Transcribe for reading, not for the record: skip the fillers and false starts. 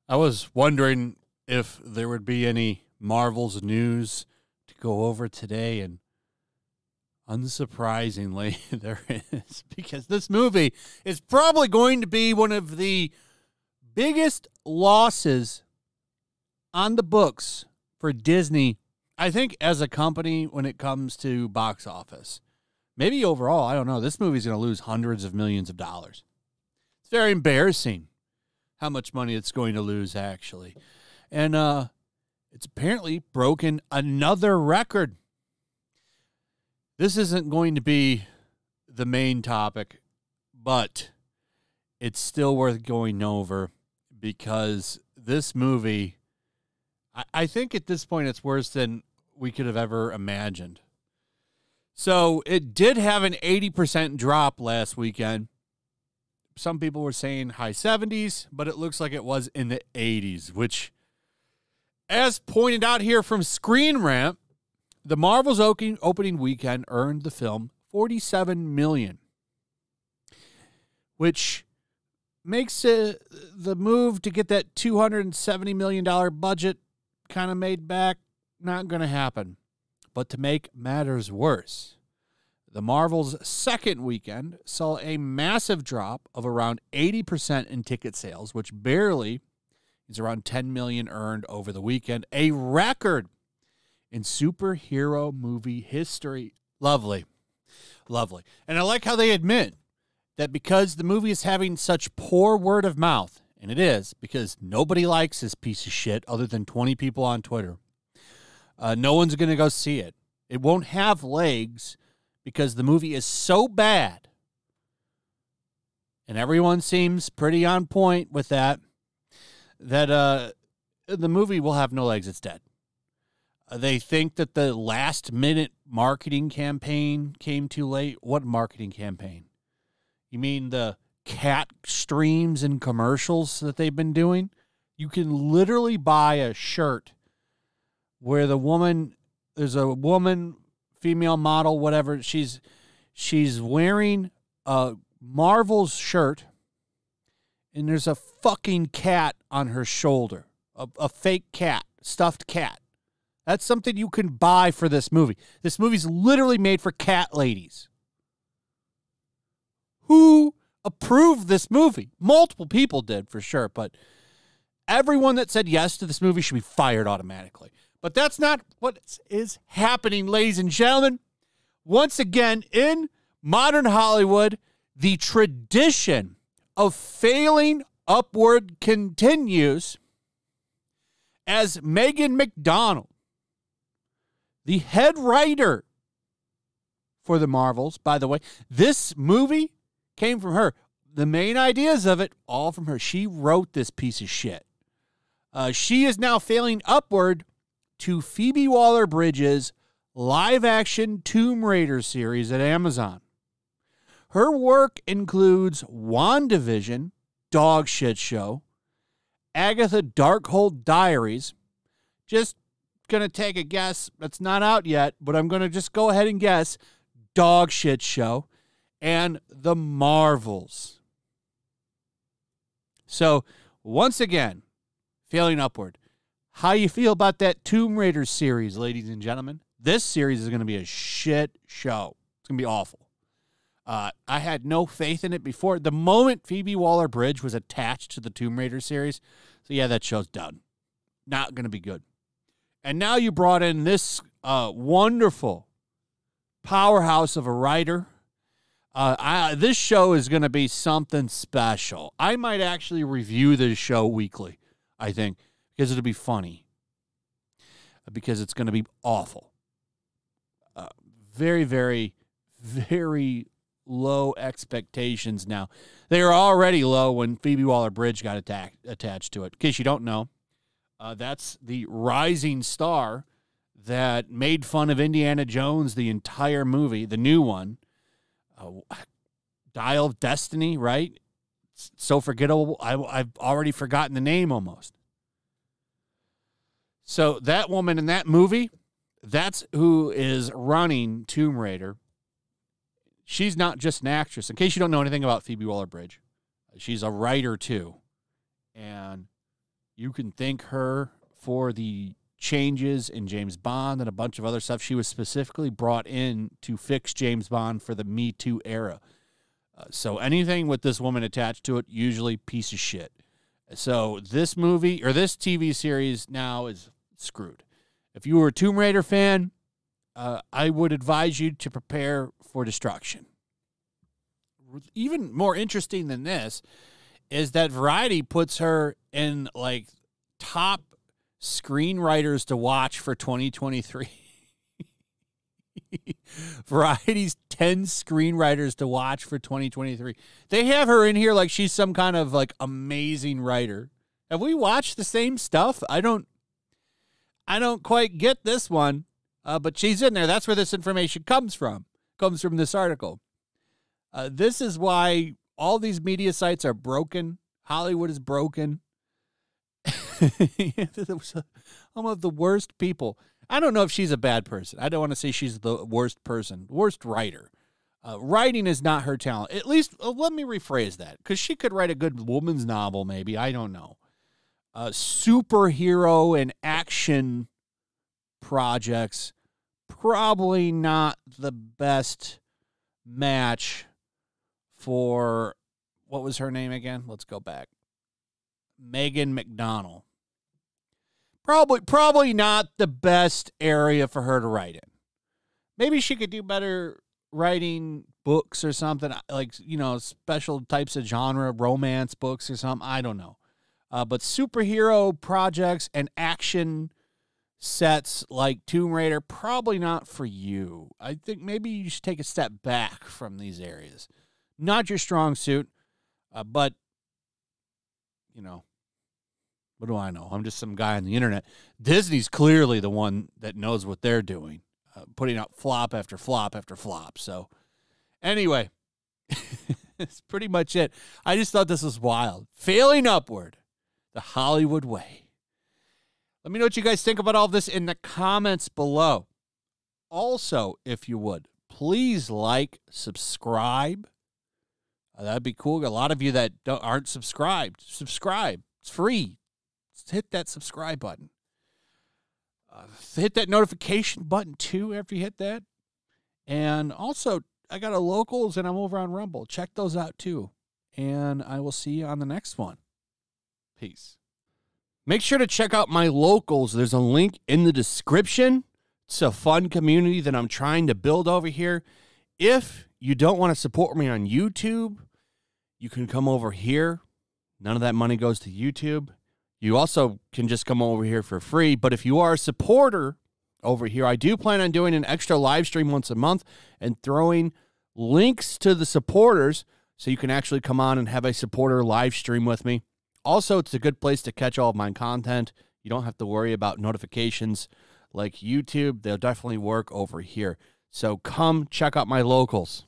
I was wondering if there would be any Marvel's news to go over today, and unsurprisingly, there is, because this movie is probably going to be one of the biggest losses on the books for Disney, I think, as a company when it comes to box office. Maybe overall, I don't know. This movie's going to lose hundreds of millions of dollars. It's very embarrassing how much money it's going to lose, actually. And it's apparently broken another record. This isn't going to be the main topic, but it's still worth going over because this movie, I think at this point it's worse than we could have ever imagined. So it did have an 80% drop last weekend. Some people were saying high 70s, but it looks like it was in the 80s, which, as pointed out here from Screen Rant, the Marvel's opening weekend earned the film $47 million, which makes the move to get that $270 million budget kind of made back not going to happen. But to make matters worse, the Marvel's second weekend saw a massive drop of around 80% in ticket sales, which barely is around $10 million earned over the weekend, a record in superhero movie history. Lovely. Lovely. And I like how they admit that because the movie is having such poor word of mouth, and it is, because nobody likes this piece of shit other than 20 people on Twitter, no one's going to go see it. It won't have legs because the movie is so bad, and everyone seems pretty on point with that the movie will have no legs. It's dead. They think that the last-minute marketing campaign came too late. What marketing campaign? You mean the cat streams and commercials that they've been doing? You can literally buy a shirt where there's a woman, female model, whatever, she's wearing a Marvel's shirt, and there's a fucking cat on her shoulder, a fake cat, stuffed cat. That's something you can buy for this movie. This movie's literally made for cat ladies. Who approved this movie? Multiple people did, for sure, but everyone that said yes to this movie should be fired automatically. But that's not what is happening, ladies and gentlemen. Once again, in modern Hollywood, the tradition of failing upward continues as Megan McDonald, the head writer for the Marvels, by the way, this movie came from her. The main ideas of it, all from her. She wrote this piece of shit. She is now failing upward to Phoebe Waller-Bridge's live-action Tomb Raider series at Amazon. Her work includes WandaVision, dog shit show, Agatha Darkhold Diaries, just going to take a guess, it's not out yet, but I'm going to just go ahead and guess, dog shit show, and The Marvels. So, once again, failing upward. How you feel about that Tomb Raider series, ladies and gentlemen? This series is going to be a shit show. It's going to be awful. I had no faith in it before. The moment Phoebe Waller-Bridge was attached to the Tomb Raider series, so yeah, that show's done. Not going to be good. And now you brought in this wonderful powerhouse of a writer. This show is going to be something special. I might actually review this show weekly, I think, because it'll be funny. Because it's going to be awful. Very, very, very low expectations now. They were already low when Phoebe Waller-Bridge got attached to it. In case you don't know, that's the rising star that made fun of Indiana Jones the entire movie, the new one. Dial of Destiny, right? So forgettable. I've already forgotten the name almost. So that woman in that movie, That's who is running Tomb Raider. She's not just an actress. In case you don't know anything about Phoebe Waller-Bridge, she's a writer too. And you can thank her for the changes in James Bond and a bunch of other stuff. She was specifically brought in to fix James Bond for the Me Too era. So anything with this woman attached to it, usually piece of shit. So this movie, or this TV series now is screwed. If you were a Tomb Raider fan, I would advise you to prepare for destruction. Even more interesting than this is that Variety puts her in like top screenwriters to watch for 2023. Variety's 10 screenwriters to watch for 2023. They have her in here like she's some kind of like amazing writer. Have we watched the same stuff? I don't quite get this one, but she's in there. That's where this information comes from. Comes from this article. This is why all these media sites are broken. Hollywood is broken. Some of the worst people. I don't know if she's a bad person. I don't want to say she's the worst person, worst writer. Writing is not her talent. At least, let me rephrase that, because she could write a good woman's novel, maybe. I don't know. Superhero and action projects, probably not the best match for, what was her name again? Let's go back. Megan McDonnell. Probably not the best area for her to write in. Maybe she could do better writing books or something, like, special types of genre, romance books or something. I don't know. But superhero projects and action sets like Tomb Raider, probably not for you. I think maybe you should take a step back from these areas. Not your strong suit, but, what do I know? I'm just some guy on the internet. Disney's clearly the one that knows what they're doing, putting out flop after flop after flop. So, anyway, that's pretty much it. I just thought this was wild. Failing upward, the Hollywood way. Let me know what you guys think about all of this in the comments below. Also, if you would, please subscribe. That'd be cool. A lot of you that aren't subscribed, subscribe. It's free. Just hit that subscribe button. Hit that notification button, too, after you hit that. And also, I got a Locals, and I'm over on Rumble. Check those out, too. And I will see you on the next one. Peace. Make sure to check out my Locals. There's a link in the description. It's a fun community that I'm trying to build over here. If you don't want to support me on YouTube, you can come over here. None of that money goes to YouTube. You also can just come over here for free. But if you are a supporter over here, I do plan on doing an extra live stream once a month and throwing links to the supporters so you can actually come on and have a supporter live stream with me. Also, it's a good place to catch all of my content. You don't have to worry about notifications like YouTube. They'll definitely work over here. So come check out my Locals.